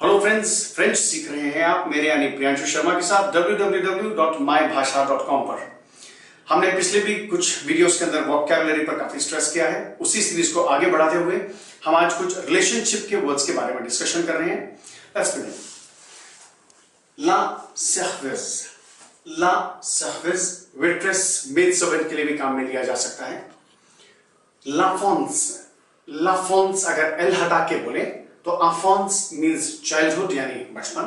Hello friends, French सीख रहे हैं आप मेरे यानी प्रियांशु शर्मा के साथ www.mybhasha.com पर। हमने पिछले भी कुछ वीडियोस के अंदर वोकैबुलरी पर काफी स्ट्रेस किया है। उसी सीरीज को आगे बढ़ाते हुए हम आज कुछ रिलेशनशिप के वर्ड्स के बारे में डिस्कशन कर रहे हैं। Let's begin. ला सर्विस वेट्रेस मेड सर्वेंट के लिए भी काम में लिया जा सकता है। लाफोन्स अगर एल हटा के बोले तो अफॉन्स मीन्स चाइल्डहुड यानी बचपन।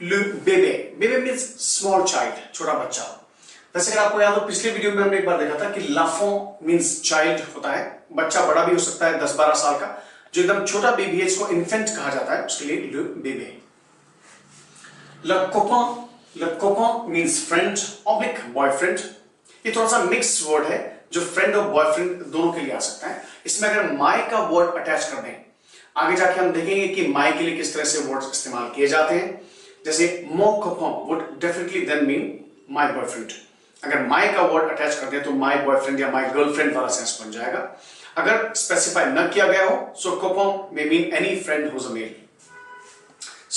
बेबे मीन्स स्मॉल चाइल्ड, छोटा बच्चा। वैसे अगर आपको याद हो पिछले वीडियो में हमने एक बार देखा था कि लाफों मीन्स चाइल्ड होता है, बच्चा बड़ा भी हो सकता है 10-12 साल का, जो एकदम छोटा बेबी है इसको इन्फेंट कहा जाता है, उसके लिए ले बेबे। Le copain means friend oblique boyfriend. ये थोड़ा सा मिक्स वर्ड है जो फ्रेंड और बॉयफ्रेंड दोनों के लिए आ सकता है। इसमें अगर माई का वर्ड अटैच कर दें, आगे जाके हम देखेंगे कि माई के लिए किस तरह से वर्ड्स इस्तेमाल किए जाते हैं। जैसे mon copain would definitely then mean my boyfriend। अगर माई का वर्ड अटैच कर दें तो माई बॉयफ्रेंड या माई गर्लफ्रेंड वाला सेंस बन जाएगा। अगर स्पेसिफाई न किया गया हो सो copain may mean any friend who's a male।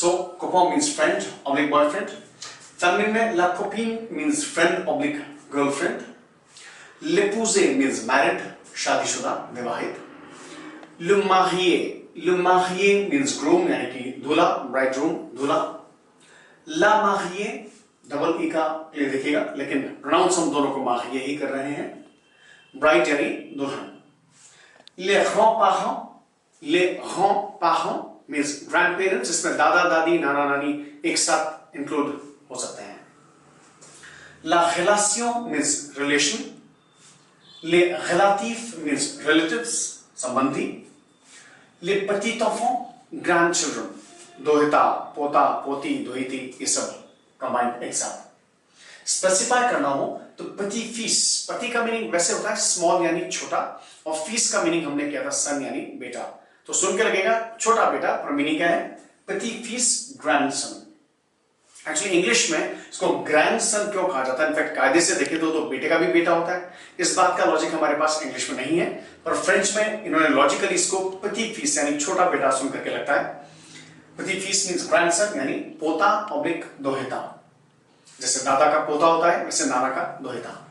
So copain means friend oblique boyfriend। Feminine में la copine means friend oblique girlfriend। l'épouse means married, शादीशुदा, विवाहित। le marié means groom यानी कि दूल्हा, bridegroom, दूल्हा। la mariée डबल ई का ले देखिएगा, लेकिन प्रोनाउंस हम दोनों को marié ही कर रहे हैं। ब्राइड यानी दुल्हन। les grands-parents means grandparents, इसमें दादा दादी नाना नानी एक साथ इंक्लूड हो सकते हैं। la relation means relation। les relatifs means relatives, संबंधी। les petits enfants grandchildren, दोहिता, पोता, पोती, दोहिती, ये सब कंबाइंड एक साथ। स्पेसिफाई करना हो तो पति फीस, पति का मीनिंग वैसे होता है स्मॉल यानी छोटा, और फीस का मीनिंग हमने किया था सन यानी बेटा। तो सुन के लगेगा छोटा बेटा, पर मीनिंग क्या है? पति फीस ग्रैंडसन। एक्चुअली इंग्लिश में इसको ग्रैंडसन क्यों कहा जाता है? इनफैक्ट कायदे से देखें तो बेटे का भी बेटा होता है। इस बात का लॉजिक हमारे पास इंग्लिश में नहीं है, पर फ्रेंच में इन्होंने लॉजिकली इसको पति फीस यानी छोटा बेटा सुन करके लगता है। पति फीस मीन्स ग्रैंडसन यानी पोता ऑब्लिक दोहिता। जैसे दादा का पोता होता है वैसे नाना का दोहिता।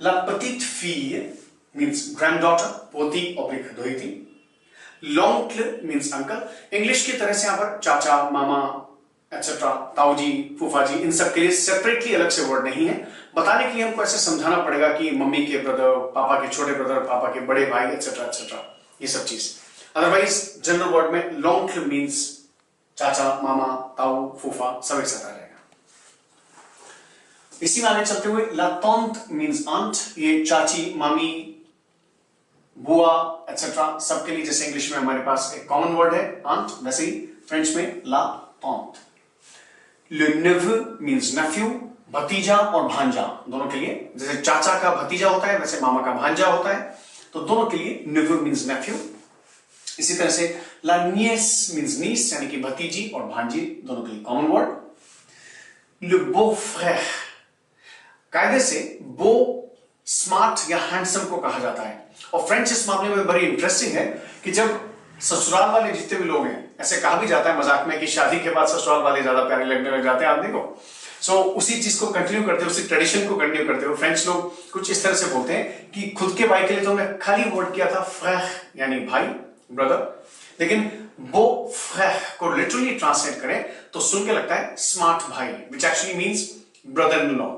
ला petite fille मीन्स ग्रैंडडॉटर, पोती ऑब्लिक दोहिती। l'oncle means uncle. इंग्लिश की तरह से यहां पर चाचा, मामा एक्सेट्रा, ताऊजी, फूफाजी, इन सब के लिए सेपरेटली अलग से वर्ड नहीं है। बताने के लिए हमको ऐसे समझाना पड़ेगा कि मम्मी के ब्रदर, पापा के छोटे ब्रदर, पापा के बड़े भाई एक्सेट्रा एक्सेट्रा, ये सब चीज। अदरवाइज जनरल वर्ड में l'oncle मीन्स चाचा, मामा, ताऊ, फूफा सब एक साथ आ जाएगा। इसी में आगे चलते हुए la tante मीन्स आंट। ये चाची, मामी, बुआ एक्सेट्रा सबके लिए जैसे इंग्लिश में हमारे पास एक कॉमन वर्ड है आंट, वैसे ही फ्रेंच में la tante। Le neveu means nephew, भतीजा और भांजा दोनों के लिए। जैसे चाचा का भतीजा होता है वैसे मामा का भांजा होता है, तो दोनों के लिए neveu means nephew। इसी तरह से la nièce means niece यानी कि भतीजी और भांजी दोनों के लिए कॉमन वर्ड। le beau-frère, कायदे से बो स्मार्ट या हैंडसम को कहा जाता है, और फ्रेंच इस मामले में बड़ी इंटरेस्टिंग है कि जब ससुराल वाले जितने भी लोग हैं, ऐसे कहा भी जाता है मजाक में कि शादी के बाद ससुराल वाले ज्यादा प्यारे लगने लग जाते हैं आदमी को। सो उसी चीज को कंटिन्यू करते हुए, उसी ट्रेडिशन को कंटिन्यू करते हुए फ्रेंच लोग कुछ इस तरह से बोलते हैं कि खुद के भाई के लिए तो मैं खाली वर्ड किया था फ्रैह यानी भाई, ब्रदर, लेकिन वो फ्रैह को लिटरली ट्रांसलेट करें तो सुन के लगता है स्मार्ट भाई, which actually means brother in law.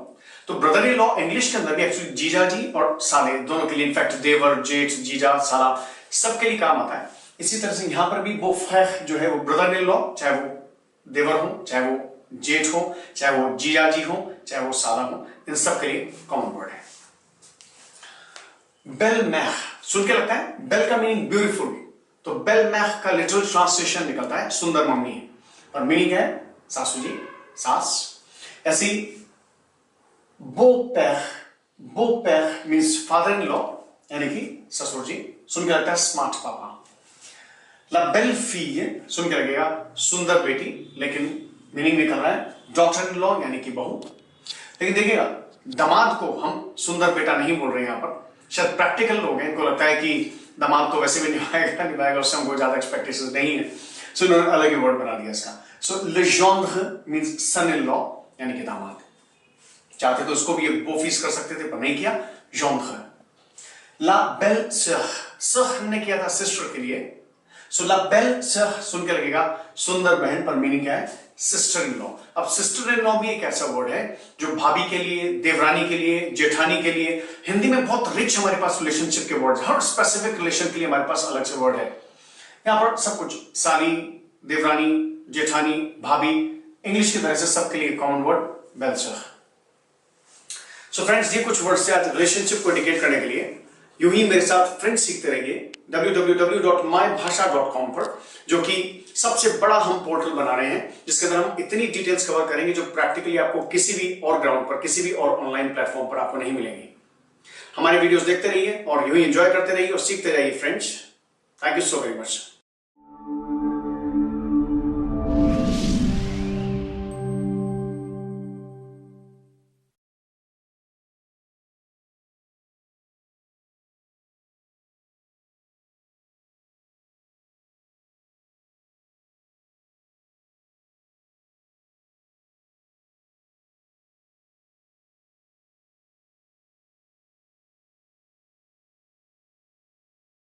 तो ब्रदर इन लॉ इंग्लिश के अंदर भी एक्चुअली जीजा जी और साले दोनों के लिए, इनफैक्ट देवर, जेठ, जीजा, साला सबके लिए काम आता है। इसी तरह से यहां पर भी वो फ्रैह जो है वो ब्रदर इन लॉ, चाहे वो देवर हो, चाहे वो जेठ हो, चाहे वो जीजा जी हो, चाहे वो साला हो, इन सब के लिए कॉमन वर्ड है। बेल मैह सुन के लगता है बेल का मीनिंग ब्यूटीफुल, तो बेल मैह का लिटरल ट्रांसलेशन निकलता है सुंदर मम्मी, और मीनिंग है सासू जी, सास। ऐसी beau-père means father in law यानी कि ससुर जी, सुन के लगता है स्मार्ट पापा। ला बेल फील सुन के लगेगा सुंदर बेटी, लेकिन मीनिंग निकल रहा है डॉटर इन लॉ यानी कि बहू। लेकिन देखिएगा दामाद को हम सुंदर बेटा नहीं बोल रहे हैं यहां पर। शायद प्रैक्टिकल लोग हैं, इनको लगता है कि दामाद तो वैसे भी निभाएगा, उससे हमको ज्यादा एक्सपेक्टेशंस नहीं है। सो उन्होंने अलग ही वर्ड बना दिया इसका। सो ले जेंड्रे मींस सन इन लॉ, यानी कि दामाद। चाहते तो उसको भी बोफिस कर सकते थे पर नहीं किया, जेंड्रे। ला बेल सर, सर हमने किया था सिस्टर के लिए। सो ला बेल सर सुन के लगेगा सुंदर बहन, पर मीनिंग क्या है, सिस्टर इन लॉ। अब सिस्टर इन लॉ भी एक ऐसा वर्ड है जो भाभी के लिए, देवरानी के लिए, जेठानी के लिए, हिंदी में बहुत रिच हमारे पास रिलेशनशिप के वर्ड, हर स्पेसिफिक रिलेशन के लिए हमारे पास अलग से वर्ड है। यहां पर सब कुछ साली, देवरानी, जेठानी, भाभी, इंग्लिश की तरह से सबके लिए common word bell sir. So friends, ये कुछ वर्ड्स से आज रिलेशनशिप को इंडिकेट करने के लिए यूं ही मेरे साथ फ्रेंच सीखते रहिए www.mybhasha.com पर, जो कि सबसे बड़ा हम पोर्टल बना रहे हैं जिसके अंदर हम इतनी डिटेल्स कवर करेंगे जो प्रैक्टिकली आपको किसी भी और ग्राउंड पर, किसी भी और ऑनलाइन प्लेटफॉर्म पर आपको नहीं मिलेंगी। हमारे वीडियोस देखते रहिए और यूं ही एंजॉय करते रहिए और सीखते रहिए French. Thank you so very much.